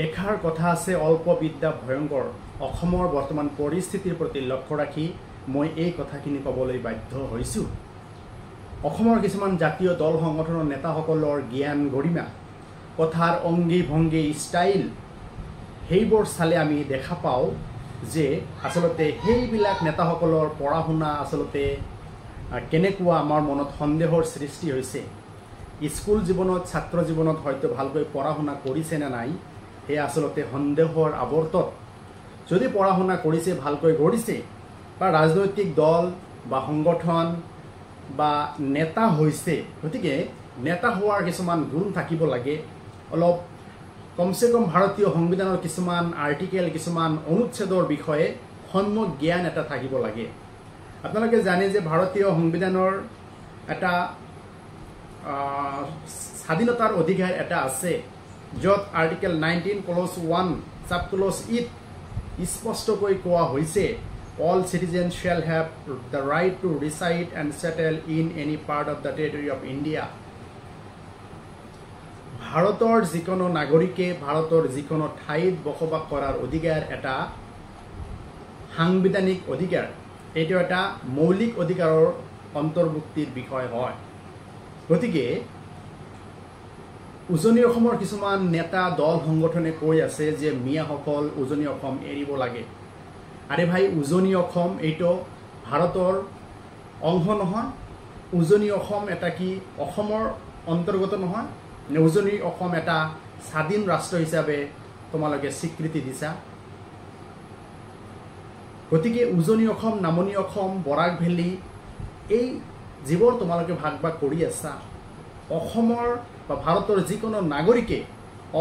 এষাৰ কথা আছে অল্প বিদ্যা ভয়ংকৰ। অসমৰ বৰ্তমান পৰিস্থিতিৰ প্ৰতি লক্ষ্য ৰাখি মই এই কথাখিনি ক'বলৈ বাধ্য হৈছোঁ। অসমৰ কিছুমান জাতীয় দল সংগঠনৰ নেতাসকলৰ জ্ঞান গৰিমা, কথাৰ অংগী ভংগী ষ্টাইল, সেইবোৰ চালে আমি দেখা পাওঁ যে আচলতে সেইবিলাক নেতাসকলৰ পঢ়া শুনা আচলতে কেনেকুৱা আমাৰ মনত সন্দেহৰ সৃষ্টি হৈছে। স্কুল জীৱনত ছাত্ৰ জীৱনত হয়তো ভালকৈ পঢ়া শুনা কৰিছে নে নাই সেয়া আচলতে সন্দেহৰ আৱৰ্তত। যদি পঢ়া শুনা কৰিছে, ভালকৈ কৰিছে, বা ৰাজনৈতিক দল বা সংগঠন বা নেতা হৈছে, গতিকে নেতা হোৱাৰ কিছুমান গুণ থাকিব লাগে। অলপ কমচে কম ভাৰতীয় সংবিধানৰ কিছুমান আৰ্টিকেল, কিছুমান অনুচ্ছেদৰ বিষয়ে সম্যক জ্ঞান এটা থাকিব লাগে। আপোনালোকে জানে যে ভাৰতীয় সংবিধানৰ এটা স্বাধীনতাৰ অধিকাৰ এটা আছে, য'ত আৰ্টিকেল 19(1) সাব-ক্লজ ইত স্পষ্টকৈ কোৱা হৈছে, all citizens shall have the right to reside and settle in any part of the territory of India. ভাৰতৰ যিকোনো নাগৰিকে ভাৰতৰ যিকোনো ঠাইত বসবাস কৰাৰ অধিকাৰ এটা সাংবিধানিক অধিকাৰ। এইটো এটা মৌলিক অধিকাৰৰ অন্তৰ্ভুক্তিৰ বিষয় হয়। গতিকে উজনি অসমৰ কিছুমান নেতা দল সংগঠনে কৈ আছে যে মিয়াসকল উজনি অসম এৰিব লাগে। আৰে ভাই, উজনি অসম এইটো ভাৰতৰ অংশ নহয়? উজনি অসম এটা কি অসমৰ অন্তৰ্গত নহয়? উজনি অসম এটা স্বাধীন ৰাষ্ট্ৰ হিচাপে তোমালোকে স্বীকৃতি দিছা। গতিকে উজনি অসম, নামনি অসম, বৰাক ভেলী, এই যিবোৰ তোমালোকে ভাগ ভাগ কৰি আছা, অসমৰ বা ভাৰতৰ যিকোনো নাগৰিকে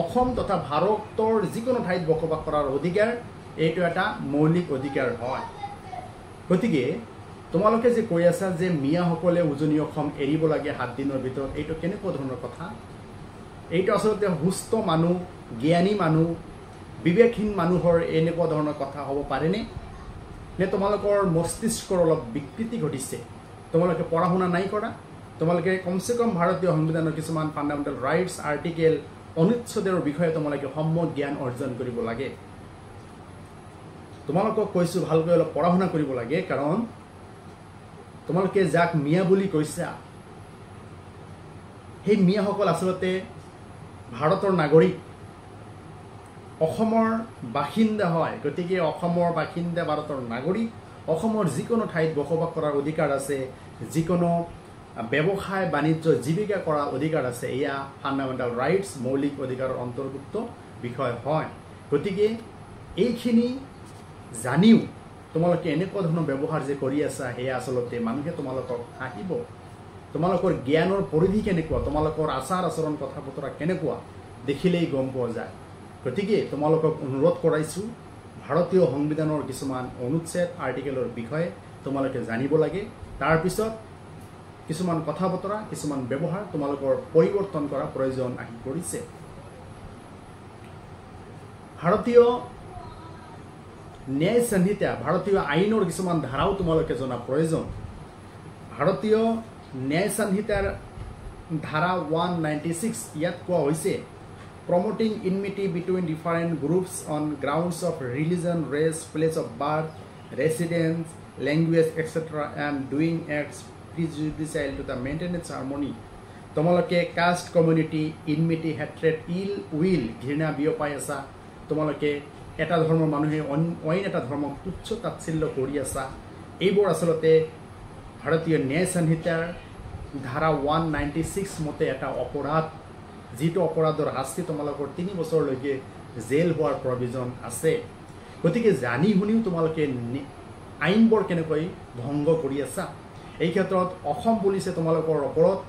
অসম তথা ভাৰতৰ যিকোনো ঠাইত বসবাস কৰাৰ অধিকাৰ, এইটো এটা মৌলিক অধিকাৰ হয়। গতিকে তোমালোকে যে কৈ আছা যে মিয়াসকলে উজনি অসম এৰিব লাগে 7 দিনৰ ভিতৰত, এইটো কেনেকুৱা ধৰণৰ কথা? এইটো আচলতে সুস্থ মানুহ, জ্ঞানী মানুহ, বিবেকহীন মানুহৰ এনেকুৱা ধৰণৰ কথা হ'ব পাৰেনে? নে তোমালোকৰ মস্তিষ্কৰ অলপ বিকৃতি ঘটিছে? তোমালোকে পঢ়া শুনা নাই কৰা? তোমালোকে কমচে কম ভাৰতীয় সংবিধানৰ কিছুমান ফাণ্ডামেণ্টেল ৰাইটছ, আৰ্টিকেল, অনুচ্ছেদৰ বিষয়ে তোমালোকে সম্যক জ্ঞান অৰ্জন কৰিব লাগে। তোমালোকক কৈছোঁ ভালকৈ অলপ পঢ়া শুনা কৰিব লাগে, কাৰণ তোমালোকে যাক মিয়া বুলি কৈছা, সেই মিয়াসকল আচলতে ভাৰতৰ নাগৰিক, অসমৰ বাসিন্দা হয়। গতিকে অসমৰ বাসিন্দা, ভাৰতৰ নাগৰিক, অসমৰ যিকোনো ঠাইত বসবাস কৰাৰ অধিকাৰ আছে, যিকোনো ব্যৱসায় বাণিজ্য জীৱিকা কৰাৰ অধিকাৰ আছে। এয়া ফাণ্ডামেণ্টেল ৰাইটছ, মৌলিক অধিকাৰৰ অন্তৰ্ভুক্ত বিষয় হয়। গতিকে এইখিনি জানিও তোমালোকে এনেকুৱা ধৰণৰ ব্যৱহাৰ যে কৰি আছা, সেয়া আচলতে মানুহে তোমালোকক হাঁহিব। তোমালোকৰ জ্ঞানৰ পৰিধি কেনেকুৱা, তোমালোকৰ আচাৰ আচৰণ, কথা বতৰা কেনেকুৱা, দেখিলেই গম পোৱা যায়। গতিকে তোমালোকক অনুৰোধ কৰাইছোঁ, ভাৰতীয় সংবিধানৰ কিছুমান অনুচ্ছেদ, আৰ্টিকেলৰ বিষয়ে তোমালোকে জানিব লাগে। তাৰপিছত কিছুমান কথা বতৰা, কিছুমান ব্যৱহাৰ তোমালোকৰ পৰিৱৰ্তন কৰাৰ প্ৰয়োজন আহি পৰিছে। ভাৰতীয় ন্যায় সংহিতা, ভাৰতীয় আইনৰ কিছুমান ধাৰাও তোমালোকে জনা প্ৰয়োজন। ভাৰতীয় ন্যায় সংহিতাৰ ধাৰা 196, ইয়াত কোৱা হৈছে, promoting enmity between different groups on grounds of religion, race, place of birth, residence, language etcetera and doing acts prejudicial to the maintenance harmony. তোমালোকে caste community, enmity, hatred, ill will, ঘৃণা বিয়পাই আছা। তোমালোকে এটা ধৰ্মৰ মানুহে অইন এটা ধৰ্মক তুচ্ছ তাচ্ছিল্য কৰি আছা। এইবোৰ আচলতে ভাৰতীয় ন্যায় সংহিতাৰ ধাৰা 196 মতে এটা অপৰাধ, যিটো অপৰাধৰ শাস্তি তোমালোকৰ 3 বছৰলৈকে জেল হোৱাৰ প্ৰভিজন আছে। গতিকে জানি শুনিও তোমালোকে আইনবোৰ কেনেকৈ ভংগ কৰি আছা। এই ক্ষেত্ৰত অসম পুলিচে তোমালোকৰ ওপৰত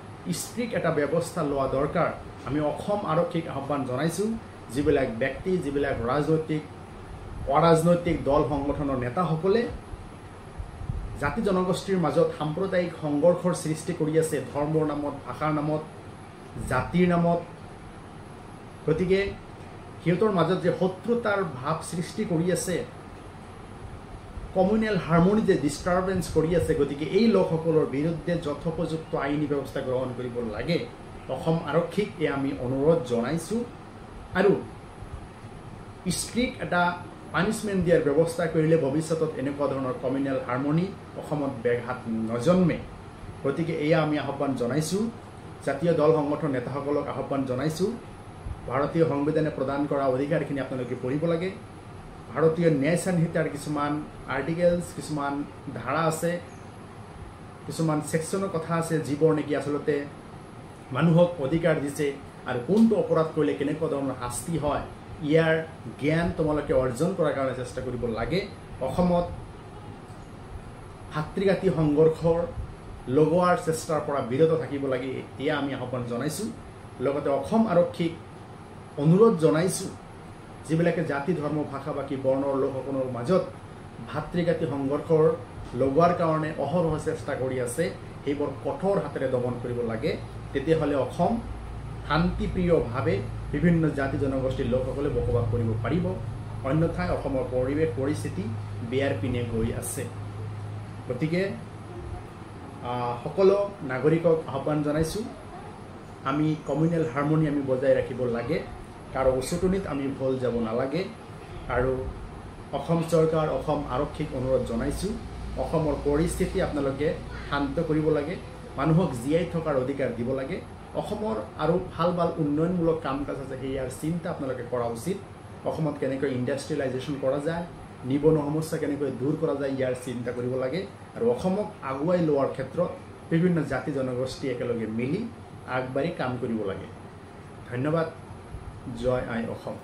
ষ্ট্ৰিক্ট এটা ব্যৱস্থা লোৱা দৰকাৰ। আমি অসম আৰক্ষীক আহ্বান জনাইছোঁ, যিবিলাক ব্যক্তি, যিবিলাক ৰাজনৈতিক, অৰাজনৈতিক দল সংগঠনৰ নেতাসকলে জাতি জনগোষ্ঠীৰ মাজত সাম্প্ৰদায়িক সংঘৰ্ষৰ সৃষ্টি কৰি আছে, ধৰ্মৰ নামত, ভাষাৰ নামত, জাতিৰ নামত। গতিকে সিহঁতৰ মাজত যে শত্ৰুতাৰ ভাৱ সৃষ্টি কৰি আছে, কমিউনেল হাৰমনি যে ডিষ্টাৰ্বেঞ্চ কৰি আছে, গতিকে এই লোকসকলৰ বিৰুদ্ধে যথোপযুক্ত আইনী ব্যৱস্থা গ্ৰহণ কৰিব লাগে। অসম আৰক্ষীক এয়া আমি অনুৰোধ জনাইছোঁ। আৰু ষ্ট্ৰিক্ট এটা পানিছমেণ্ট দিয়াৰ ব্যৱস্থা কৰিলে ভৱিষ্যতত এনেকুৱা ধৰণৰ কমিউনেল হাৰমনি অসমত ব্যাঘাত নজন্মে। গতিকে এয়া আমি আহ্বান জনাইছোঁ, জাতীয় দল সংগঠন নেতাসকলক আহ্বান জনাইছোঁ, ভাৰতীয় সংবিধানে প্ৰদান কৰা অধিকাৰখিনি আপোনালোকে পঢ়িব লাগে। ভাৰতীয় ন্যায় সংহিতাৰ কিছুমান আৰ্টিকেলছ, কিছুমান ধাৰা আছে, কিছুমান ছেকশ্যনৰ কথা আছে, যিবোৰ নেকি আচলতে মানুহক অধিকাৰ দিছে আৰু কোনটো অপৰাধ কৰিলে কেনেকুৱা ধৰণৰ শাস্তি হয় ইয়াৰ জ্ঞান তোমালোকে অৰ্জন কৰাৰ কাৰণে চেষ্টা কৰিব লাগে। অসমত ভাতৃঘাতী সংঘৰ্ষৰ লগোৱাৰ চেষ্টাৰ পৰা বিৰত থাকিব লাগে, এয়া আমি আহ্বান জনাইছোঁ। লগতে অসম আৰক্ষীক অনুৰোধ জনাইছোঁ, যিবিলাকে জাতি ধৰ্ম ভাষা ভাষী বৰ্ণৰ লোকসকলৰ মাজত ভাতৃঘাতী সংঘৰ্ষৰ লগোৱাৰ কাৰণে অহৰহ চেষ্টা কৰি আছে, সেইবোৰ কঠোৰ হাতেৰে দমন কৰিব লাগে। তেতিয়াহ'লে অসম শান্তিপ্ৰিয়ভাৱে বিভিন্ন জাতি জনগোষ্ঠীৰ লোকসকলে বসবাস কৰিব পাৰিব। অন্যথাই অসমৰ পৰিৱেশ পৰিস্থিতি বেয়াৰ পিনে গৈ আছে। গতিকে সকলো নাগৰিকক আহ্বান জনাইছোঁ, আমি কমিউনেল হাৰমনি আমি বজাই ৰাখিব লাগে, কাৰো উচতনিত আমি ভুল যাব নালাগে। আৰু অসম চৰকাৰ, অসম আৰক্ষীক অনুৰোধ জনাইছোঁ, অসমৰ পৰিস্থিতি আপোনালোকে শান্ত কৰিব লাগে, মানুহক জীয়াই থকাৰ অধিকাৰ দিব লাগে। অসমৰ আৰু ভাল ভাল উন্নয়নমূলক কাম কাজ আছে, সেয়াৰ চিন্তা আপোনালোকে কৰা উচিত। অসমত কেনেকৈ ইণ্ডাষ্ট্ৰিয়েলাইজেশ্যন কৰা যায়, নিবনুৱা সমস্যা কেনেকৈ দূৰ কৰা যায়, ইয়াৰ চিন্তা কৰিব লাগে। আৰু অসমক আগুৱাই লোৱাৰ ক্ষেত্ৰত বিভিন্ন জাতি জনগোষ্ঠী একেলগে মিলি আগবাঢ়ি কাম কৰিব লাগে। ধন্যবাদ। জয় আই অসম।